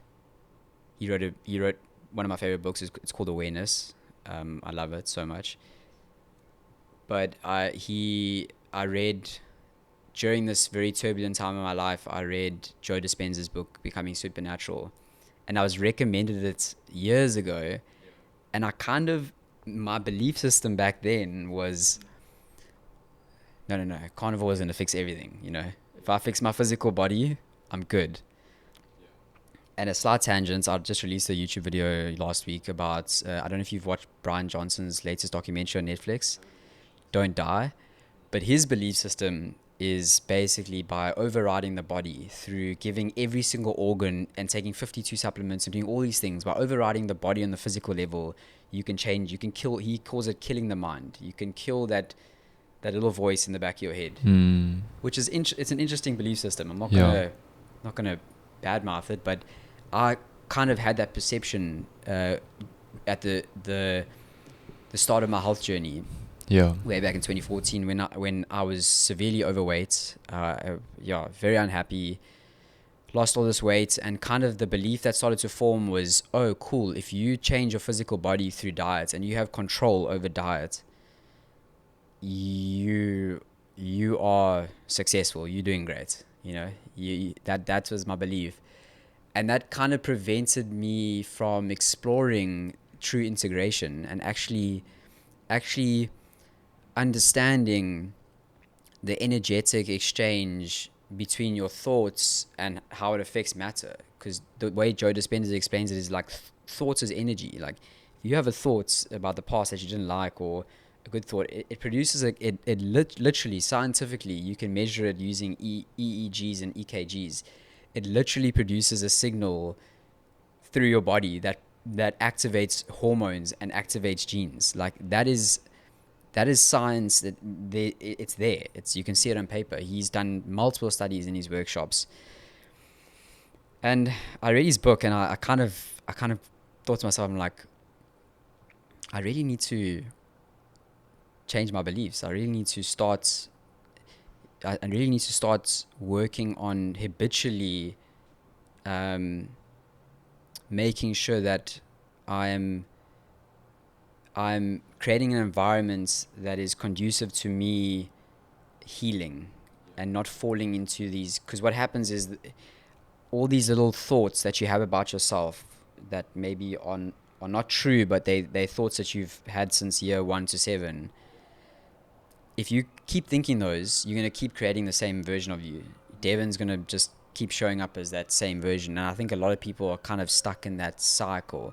he wrote one of my favorite books. It's called Awareness. I love it so much. But I read, during this very turbulent time in my life, I read Joe Dispenza's book, Becoming Supernatural. And I was recommended it years ago. And my belief system back then was, no, Carnivore is going to fix everything, If I fix my physical body, I'm good. And a slight tangent, I just released a YouTube video last week about, I don't know if you've watched Brian Johnson's latest documentary on Netflix, Don't Die. But his belief system is basically by overriding the body through giving every single organ and taking 52 supplements and doing all these things. By overriding the body on the physical level, you can change, you can kill, he calls it killing the mind. You can kill that little voice in the back of your head, which is, it's an interesting belief system. I'm not gonna badmouth it, but I kind of had that perception at the start of my health journey. Yeah. Way back in 2014, when I was severely overweight, very unhappy, lost all this weight, and kind of the belief that started to form was, oh, cool, if you change your physical body through diet and you have control over diet, you are successful, you're doing great, that was my belief. And that kind of prevented me from exploring true integration and actually understanding the energetic exchange between your thoughts and how it affects matter. Because the way Joe Dispenza explains it is like thoughts is energy. Like you have a thought about the past that you didn't like, or a good thought, it produces literally, scientifically, you can measure it using EEGs and EKGs. It literally produces a signal through your body that activates hormones and activates genes. Like that is science. It's there. You can see it on paper. He's done multiple studies in his workshops. And I read his book, and I kind of thought to myself, I'm like, I really need to change my beliefs. I really need to start working on habitually making sure that I'm creating an environment that is conducive to me healing and not falling into these. Because what happens is all these little thoughts that you have about yourself that maybe are not true, but they're thoughts that you've had since year 1 to 7. If you keep thinking those, you're going to keep creating the same version of you. Devon's going to just keep showing up as that same version. And I think a lot of people are kind of stuck in that cycle.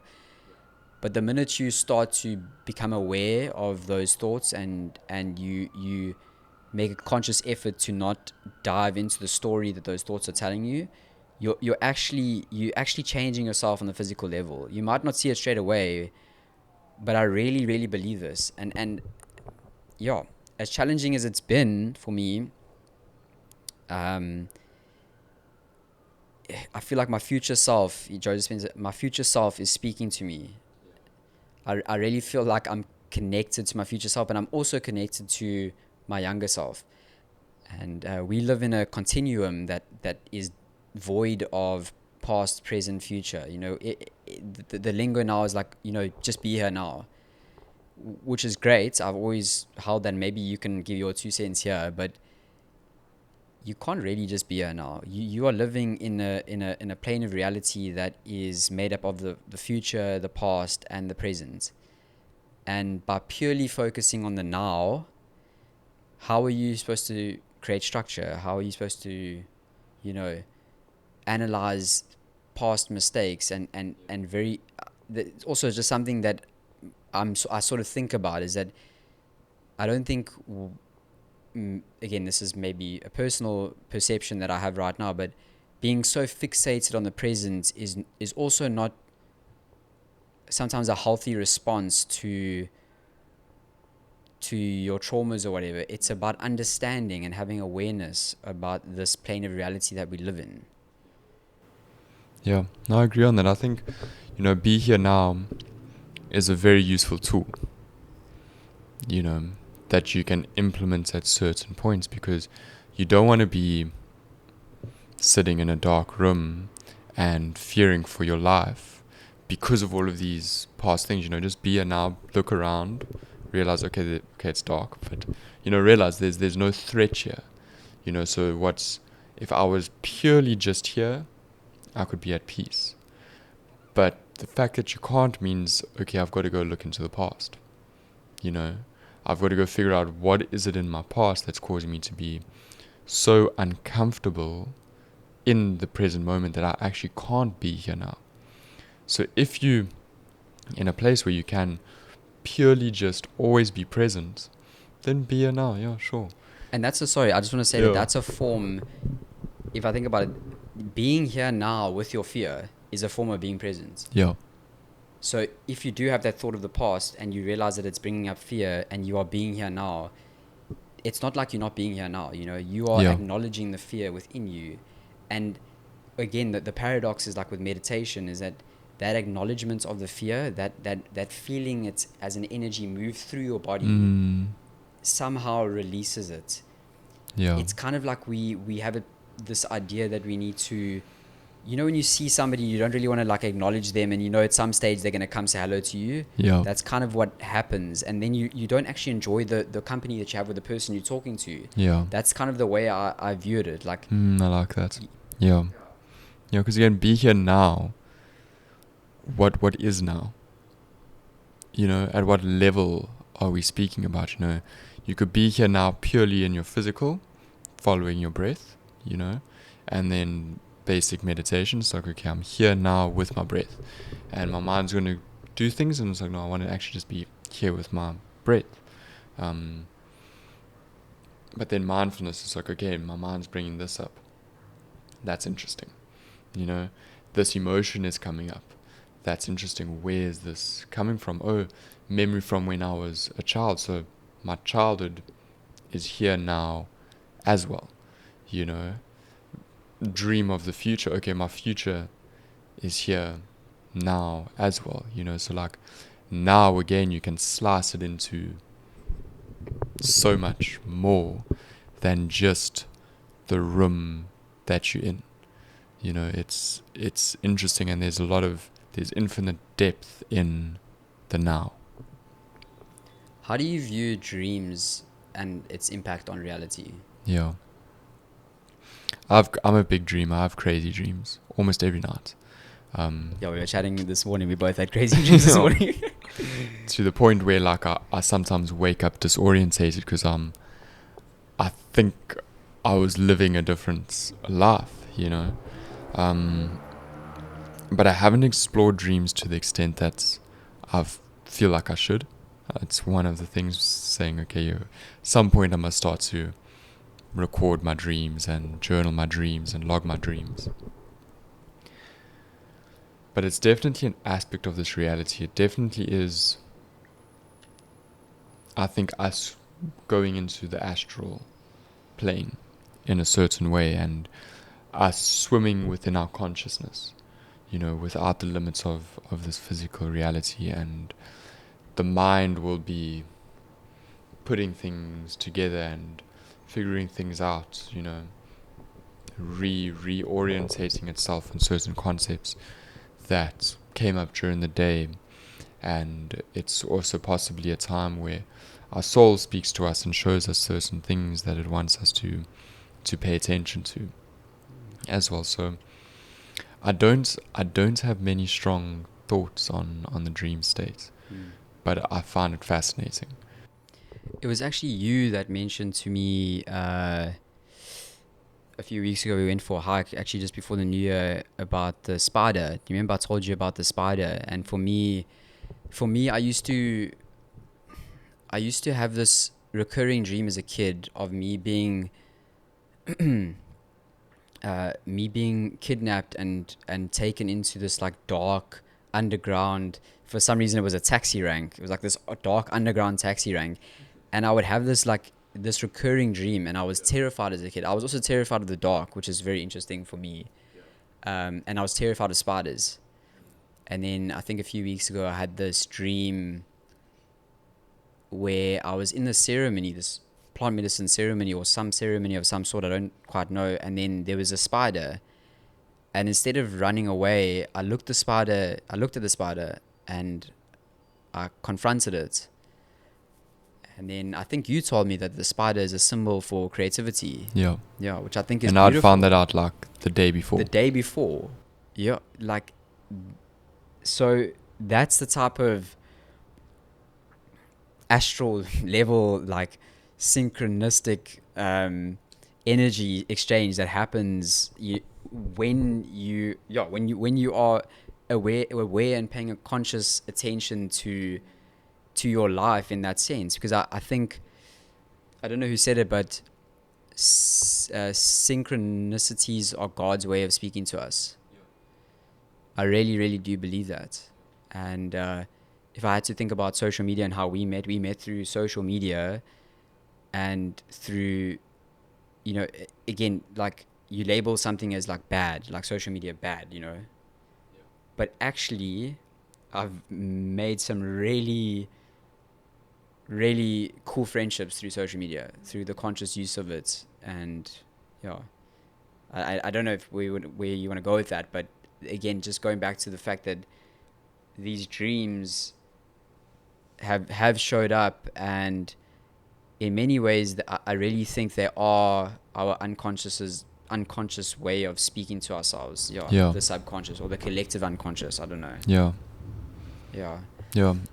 But the minute you start to become aware of those thoughts and you make a conscious effort to not dive into the story that those thoughts are telling you, you're actually changing yourself on the physical level. You might not see it straight away, but I really, really believe this. And yeah, as challenging as it's been for me, I feel like my future self, Joe Dispenza, my future self is speaking to me. I really feel like I'm connected to my future self, and I'm also connected to my younger self. And we live in a continuum that is void of past, present, future. The lingo now is like, just be here now. which is great. I've always held that. Maybe you can give your 2 cents here, but you can't really just be here now. You are living in a plane of reality that is made up of the future, the past, and the present. And by purely focusing on the now, how are you supposed to create structure? How are you supposed to, you know, analyze past mistakes and very also just something that I sort of think about is that I don't think again, this is maybe a personal perception that I have right now, but being so fixated on the present is also not sometimes a healthy response to your traumas or whatever. It's about understanding and having awareness about this plane of reality that we live in. Yeah, no, I agree on that. I think, be here now is a very useful tool, that you can implement at certain points, because you don't want to be sitting in a dark room and fearing for your life because of all of these past things. Just be here now, look around, realize, okay, it's dark, but, realize there's no threat here. So if I was purely just here, I could be at peace. But the fact that you can't means, okay, I've got to go look into the past. I've got to go figure out what is it in my past that's causing me to be so uncomfortable in the present moment that I actually can't be here now. So if you in a place where you can purely just always be present, then be here now. Yeah, sure. And I just want to say that that's a form, if I think about it, being here now with your fear is a form of being present. Yeah. So if you do have that thought of the past and you realize that it's bringing up fear and you are being here now, it's not like you're not being here now. You are acknowledging the fear within you. And again, the paradox is like with meditation is that acknowledgement of the fear, that feeling it as an energy move through your body, somehow releases it. Yeah. It's kind of like we have this idea that we need to, when you see somebody, you don't really want to like acknowledge them, and at some stage they're going to come say hello to you. Yeah. That's kind of what happens, and then you don't actually enjoy the company that you have with the person you're talking to. Yeah. That's kind of the way I viewed it. Like, I like that. Yeah. Yeah, because again, be here now. What is now? At what level are we speaking about? You could be here now purely in your physical, following your breath, and then basic meditation. It's like, okay, I'm here now with my breath, and my mind's going to do things, and it's like, no, I want to actually just be here with my breath. But then mindfulness is like, okay, my mind's bringing this up. That's interesting. This emotion is coming up. That's interesting. Where is this coming from? Oh, memory from when I was a child. So my childhood is here now as well. Dream of the future. Okay, my future is here now as well. So like now again, you can slice it into so much more than just the room that you're in. It's interesting, and there's infinite depth in the now. How do you view dreams and its impact on reality? Yeah. I'm a big dreamer. I have crazy dreams almost every night. We were chatting this morning. We both had crazy dreams this morning. To the point where like I sometimes wake up disorientated because I think I was living a different life, But I haven't explored dreams to the extent that I feel like I should. It's one of the things saying, okay, at some point I must start to record my dreams and journal my dreams and log my dreams. But it's definitely an aspect of this reality. It definitely is, I think, us going into the astral plane in a certain way, and us swimming within our consciousness, without the limits of this physical reality. And the mind will be putting things together and figuring things out, reorientating itself in certain concepts that came up during the day. And it's also possibly a time where our soul speaks to us and shows us certain things that it wants us to pay attention to as well. So I don't have many strong thoughts on the dream state, but I find it fascinating. It was actually you that mentioned to me a few weeks ago. We went for a hike, actually just before the new year, about the spider. Do you remember I told you about the spider? And for me, I used to have this recurring dream as a kid of me being kidnapped and taken into this like dark underground. For some reason, it was a taxi rank. It was like this dark underground taxi rank, and I would have this recurring dream, and I was terrified as a kid. I was also terrified of the dark, which is very interesting for me. And I was terrified of spiders. And then I think a few weeks ago, I had this dream where I was in the ceremony, this plant medicine ceremony or some ceremony of some sort, I don't quite know. And then there was a spider. And instead of running away, I looked at the spider and I confronted it. And then I think you told me that the spider is a symbol for creativity. Yeah. Yeah, which I think is and beautiful. I'd found that out like the day before. Yeah, like, so that's the type of astral level, like synchronistic energy exchange that happens when you are aware and paying a conscious attention to your life in that sense. Because I think, I don't know who said it, but synchronicities are God's way of speaking to us. I really, really do believe that. And if I had to think about social media and how we met through social media, and through, again, like, you label something as like bad, like social media bad, but actually I've made some really, really cool friendships through social media, through the conscious use of it. And yeah, I don't know where you want to go with that, but again, just going back to the fact that these dreams have showed up, and in many ways I really think they are our unconscious way of speaking to ourselves. Yeah. The subconscious or the collective unconscious, I don't know. Yeah.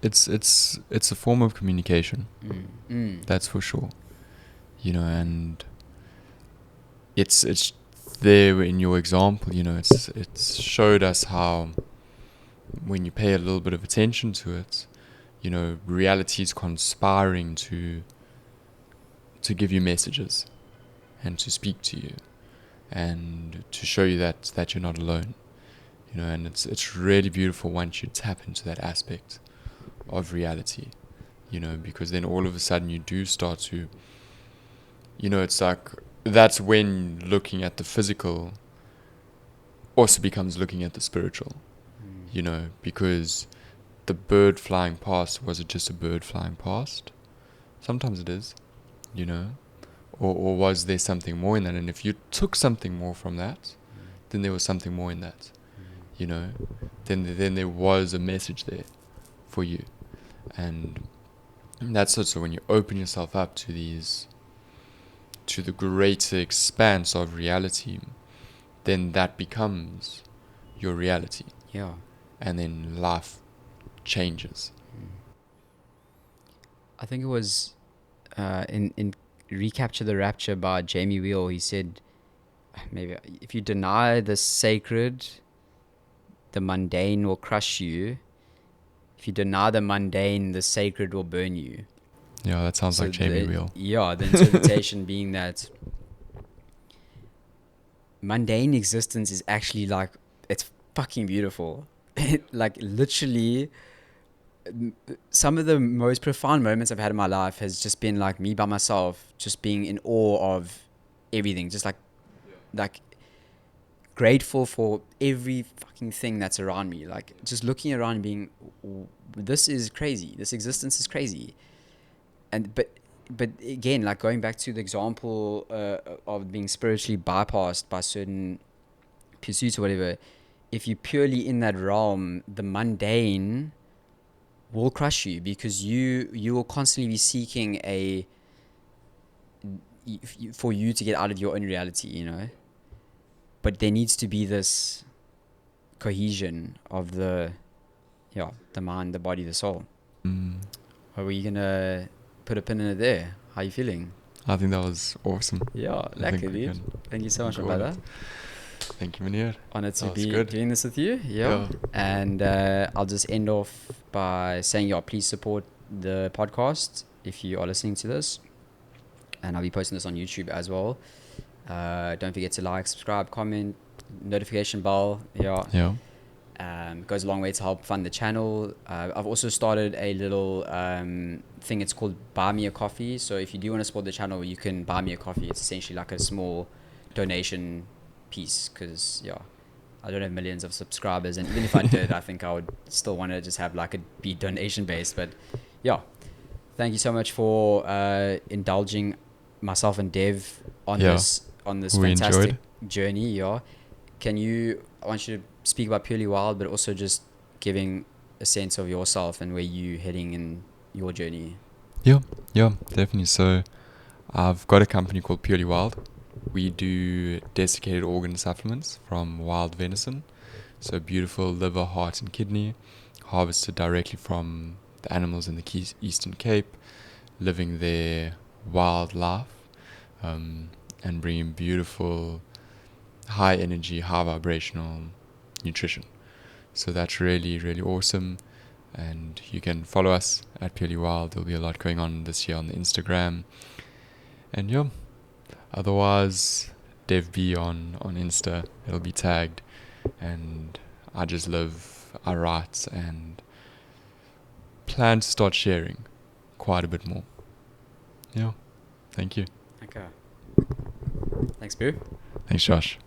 It's a form of communication. That's for sure. And it's there in your example. It's showed us how, when you pay a little bit of attention to it, reality is conspiring to give you messages and to speak to you and to show you that you're not alone. And it's really beautiful once you tap into that aspect of reality, because then all of a sudden you do start to, it's like, that's when looking at the physical also becomes looking at the spiritual, because the bird flying past, was it just a bird flying past? Sometimes it is, or was there something more in that? And if you took something more from that, then there was something more in that, then there was a message there for you. And that's also when you open yourself up to the greater expanse of reality, then that becomes your reality. Yeah. And then life changes. I think it was in Recapture the Rapture by Jamie Wheel. He said, maybe, if you deny the sacred, the mundane will crush you. If you deny the mundane, the sacred will burn you. Yeah, that sounds like Jamie Wheel. Yeah, the interpretation being that mundane existence is actually like, it's fucking beautiful. Like, literally, some of the most profound moments I've had in my life has just been like me by myself, just being in awe of everything, just like grateful for every fucking thing that's around me. Like, just looking around and being, this is crazy. This existence is crazy. And but again, like, going back to the example of being spiritually bypassed by certain pursuits or whatever, if you're purely in that realm, the mundane will crush you, because you will constantly be seeking for you to get out of your own reality, you know. But there needs to be this cohesion of the mind, the body, the soul. Are we gonna put a pin in it there? How are you feeling? I think that was awesome. Yeah, lucky, dude. Thank you so much, my brother. Thank you, Meneer. Honored to be doing this with you. Yeah. And I'll just end off by saying, please support the podcast if you are listening to this. And I'll be posting this on YouTube as well. Don't forget to like, subscribe, comment, notification bell. Yeah. Goes a long way to help fund the channel. I've also started a little thing. It's called Buy Me a Coffee. So if you do want to support the channel, you can buy me a coffee. It's essentially like a small donation piece, because I don't have millions of subscribers, and even if I did, I think I would still want to just have like it be donation based. But thank you so much for indulging myself and Dev on this fantastic journey. I want you to speak about Purely Wild, but also just giving a sense of yourself and where you're heading in your journey. Yeah, definitely. So I've got a company called Purely Wild. We do desiccated organ supplements from wild venison. So beautiful liver, heart and kidney, harvested directly from the animals in the Eastern Cape, living their wild life, and bringing beautiful, high energy, high vibrational nutrition. So that's really, really awesome. And you can follow us at Purely Wild. There'll be a lot going on this year on the Instagram. And otherwise, DevB on Insta, it'll be tagged. And I just live, I write, and plan to start sharing quite a bit more. Thank you. Okay. Thanks, Boo. Thanks, Josh.